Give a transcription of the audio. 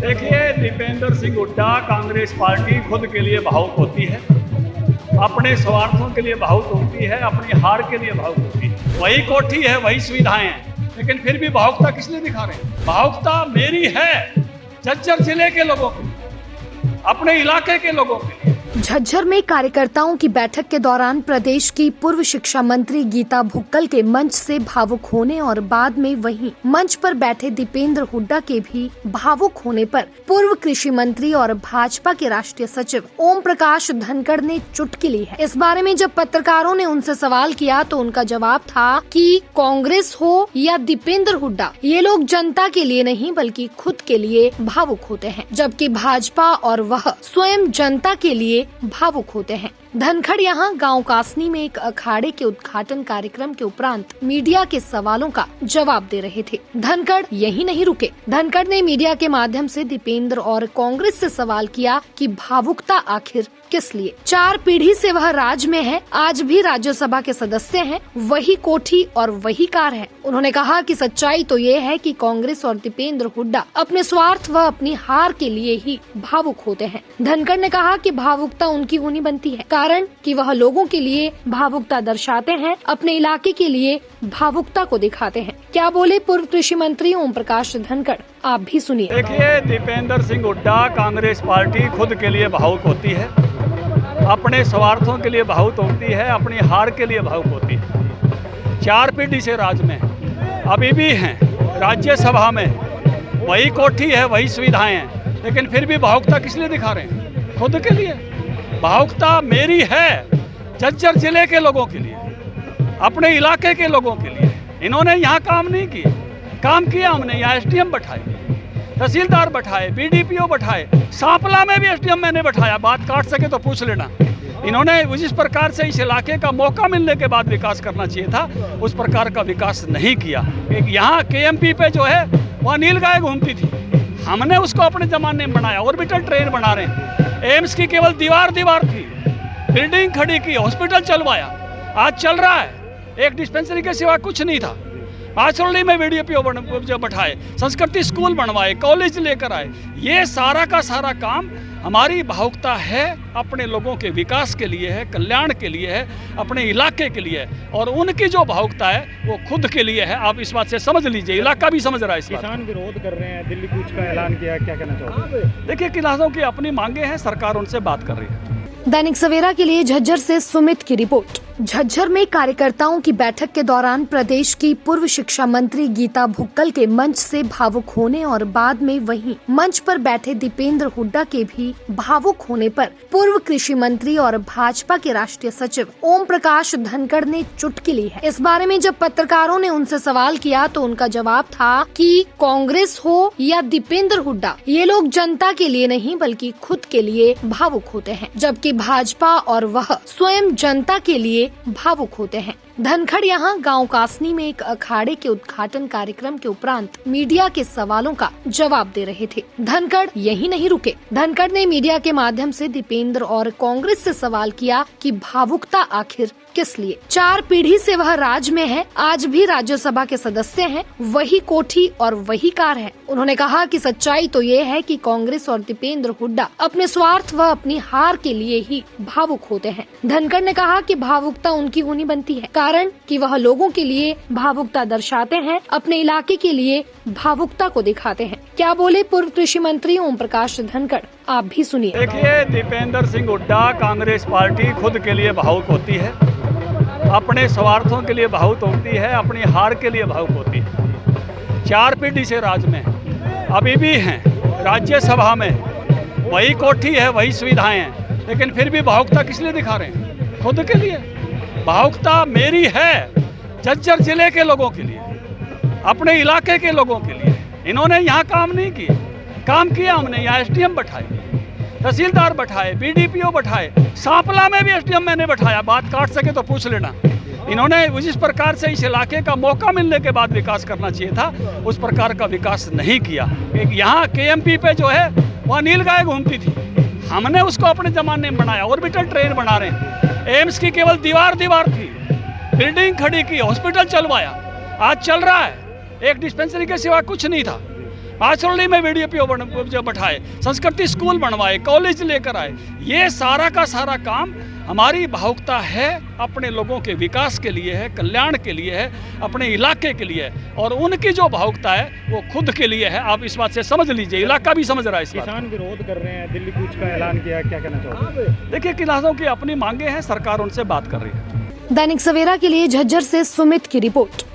देखिए, दीपेंद्र सिंह हुड्डा कांग्रेस पार्टी खुद के लिए भावुक होती है, अपने स्वार्थों के लिए भावुक होती है, अपनी हार के लिए भावुक होती है। वही कोठी है, वही सुविधाएं हैं, लेकिन फिर भी भावुकता किस लिए दिखा रहे हैं? भावुकता मेरी है झज्जर जिले के लोगों के लिए, अपने इलाके के लोगों के लिए। झज्जर में कार्यकर्ताओं की बैठक के दौरान प्रदेश की पूर्व शिक्षा मंत्री गीता भुक्कल के मंच से भावुक होने और बाद में वहीं मंच पर बैठे दीपेंद्र हुड्डा के भी भावुक होने पर पूर्व कृषि मंत्री और भाजपा के राष्ट्रीय सचिव ओम प्रकाश धनखड़ ने चुटकी ली है। इस बारे में जब पत्रकारों ने उनसे सवाल किया तो उनका जवाब था कि कांग्रेस हो या दीपेंद्र हुड्डा, ये लोग जनता के लिए नहीं बल्कि खुद के लिए भावुक होते हैं, जबकि भाजपा और वह स्वयं जनता के लिए भावुक होते हैं। धनखड़ यहाँ गांव कासनी में एक अखाड़े के उद्घाटन कार्यक्रम के उपरांत मीडिया के सवालों का जवाब दे रहे थे। धनखड़ यही नहीं रुके। धनखड़ ने मीडिया के माध्यम से दीपेंद्र और कांग्रेस से सवाल किया कि भावुकता आखिर किस लिए? 4 पीढ़ी से वह राज में है, आज भी राज्यसभा के सदस्य हैं, वही कोठी और वही कार है। उन्होंने कहा कि सच्चाई तो ये है कि कांग्रेस और दीपेंद्र हुड्डा अपने स्वार्थ व अपनी हार के लिए ही भावुक होते हैं। धनखड़ ने कहा कि भावुकता उनकी होनी बनती है, कारण कि वह लोगों के लिए भावुकता दर्शाते हैं, अपने इलाके के लिए भावुकता को दिखाते हैं। क्या बोले पूर्व कृषि मंत्री ओम प्रकाश धनखड़, आप भी सुनिए। देखिए, दीपेंद्र सिंह हुड्डा कांग्रेस पार्टी खुद के लिए भावुक होती है, अपने स्वार्थों के लिए भावुक होती है, अपनी हार के लिए भावुक होती है। 4 पीढ़ी से राज में अभी भी हैं, राज्यसभा में वही कोठी है, वही सुविधाएं हैं, लेकिन फिर भी भावुकता किस लिए दिखा रहे हैं? खुद के लिए। भावुकता मेरी है झज्जर जिले के लोगों के लिए, अपने इलाके के लोगों के लिए। इन्होंने यहाँ काम नहीं किए, काम किया हमने। यहाँ एसडीएम बैठाए, तहसीलदार बैठाए, बीडीपीओ बैठाए, सांपला में भी एसडीएम मैंने बैठाया। बात काट सके तो पूछ लेना। इन्होंने जिस प्रकार से इस इलाके का मौका मिलने के बाद विकास करना चाहिए था, उस प्रकार का विकास नहीं किया। यहाँ केएमपी पे जो है वहाँ नीलगाय घूमती थी, हमने उसको अपने जमाने में बनाया। ऑर्बिटल ट्रेन बना रहे हैं, एम्स की केवल दीवार थी, बिल्डिंग खड़ी की, हॉस्पिटल चलवाया, आज चल रहा है। एक डिस्पेंसरी के सिवा कुछ नहीं था। आचरणी में बीडीपीओ जो बैठाए, संस्कृति स्कूल बनवाए, कॉलेज लेकर आए। ये सारा का सारा काम हमारी भावुकता है, अपने लोगों के विकास के लिए है, कल्याण के लिए है, अपने इलाके के लिए है। और उनकी जो भावुकता है वो खुद के लिए है। आप इस बात से समझ लीजिए, इलाका भी समझ रहा है इस बात। किसान विरोध कर रहे हैं, दिल्ली कूच का ऐलान किया, क्या कहना चाहोगे? देखिए, किसानों की अपनी मांगे हैं, सरकार उनसे बात कर रही है। दैनिक सवेरा के लिए झज्जर से सुमित की रिपोर्ट। झज्जर में कार्यकर्ताओं की बैठक के दौरान प्रदेश की पूर्व शिक्षा मंत्री गीता भुक्कल के मंच से भावुक होने और बाद में वहीं मंच पर बैठे दीपेंद्र हुड्डा के भी भावुक होने पर पूर्व कृषि मंत्री और भाजपा के राष्ट्रीय सचिव ओम प्रकाश धनखड़ ने चुटकी ली है। इस बारे में जब पत्रकारों ने उनसे सवाल किया तो उनका जवाब था कि कांग्रेस हो या दीपेंद्र हुड्डा, ये लोग जनता के लिए नहीं बल्कि खुद के लिए भावुक होते हैं, जबकि भाजपा और वह स्वयं जनता के लिए भावुक होते हैं। धनखड़ यहाँ गांव कासनी में एक अखाड़े के उद्घाटन कार्यक्रम के उपरांत मीडिया के सवालों का जवाब दे रहे थे। धनखड़ यही नहीं रुके। धनखड़ ने मीडिया के माध्यम से दीपेंद्र और कांग्रेस से सवाल किया कि भावुकता आखिर किस लिए? 4 पीढ़ी से वह राज में है, आज भी राज्यसभा के सदस्य हैं, वही कोठी और वही कार है। उन्होंने कहा कि सच्चाई तो ये है कि कांग्रेस और दीपेंद्र हुड्डा अपने स्वार्थ व अपनी हार के लिए ही भावुक होते हैं। धनखड़ ने कहा कि भावुकता उनकी होनी बनती है, कारण कि वह लोगों के लिए भावुकता दर्शाते हैं, अपने इलाके के लिए भावुकता को दिखाते हैं। क्या बोले पूर्व कृषि मंत्री ओम प्रकाश धनखड़, आप भी सुनिए। देखिए, दीपेंद्र सिंह हुड्डा कांग्रेस पार्टी खुद के लिए भावुक होती है, अपने स्वार्थों के लिए भावुक होती है, अपनी हार के लिए भावुक होती है। 4 पीढ़ी से राज में अभी भी हैं, राज्यसभा में वही कोठी है, वही सुविधाएं हैं, लेकिन फिर भी भावुकता किस लिए दिखा रहे हैं? खुद के लिए। भावुकता मेरी है झज्जर जिले के लोगों के लिए, अपने इलाके के लोगों के लिए। इन्होंने यहाँ काम नहीं किए, काम किया हमने। यहाँ एसडीएम बैठाए, तहसीलदार बैठाए, बीडीपीओ बैठाए, सांपला में भी एसडीएम मैंने बैठाया। बात काट सके तो पूछ लेना। इन्होंने जिस प्रकार से इस इलाके का मौका मिलने के बाद विकास करना चाहिए था, उस प्रकार का विकास नहीं किया। यहाँ केएमपी पे जो है वहाँ नीलगाय घूमती थी, हमने उसको अपने जमाने में बनाया। ऑर्बिटल ट्रेन बना रहे हैं, एम्स की केवल दीवार थी, बिल्डिंग खड़ी की, हॉस्पिटल चलवाया, आज चल रहा है। एक डिस्पेंसरी के सिवा कुछ नहीं था। आचरणी में वीडीपी जो बैठाए, संस्कृति स्कूल बनवाए, कॉलेज लेकर आए। ये सारा का सारा काम हमारी भावुकता है, अपने लोगों के विकास के लिए है, कल्याण के लिए है, अपने इलाके के लिए है। और उनकी जो भावुकता है वो खुद के लिए है। आप इस बात से समझ लीजिए, इलाका भी समझ रहा है इस बात। किसान विरोध कर रहे हैं, दिल्ली कूच का ऐलान किया, क्या कहना चाहोगे? देखिए, किसानों की अपनी मांगे हैं, सरकार उनसे बात कर रही है। दैनिक सवेरा के लिए झज्जर से सुमित की रिपोर्ट।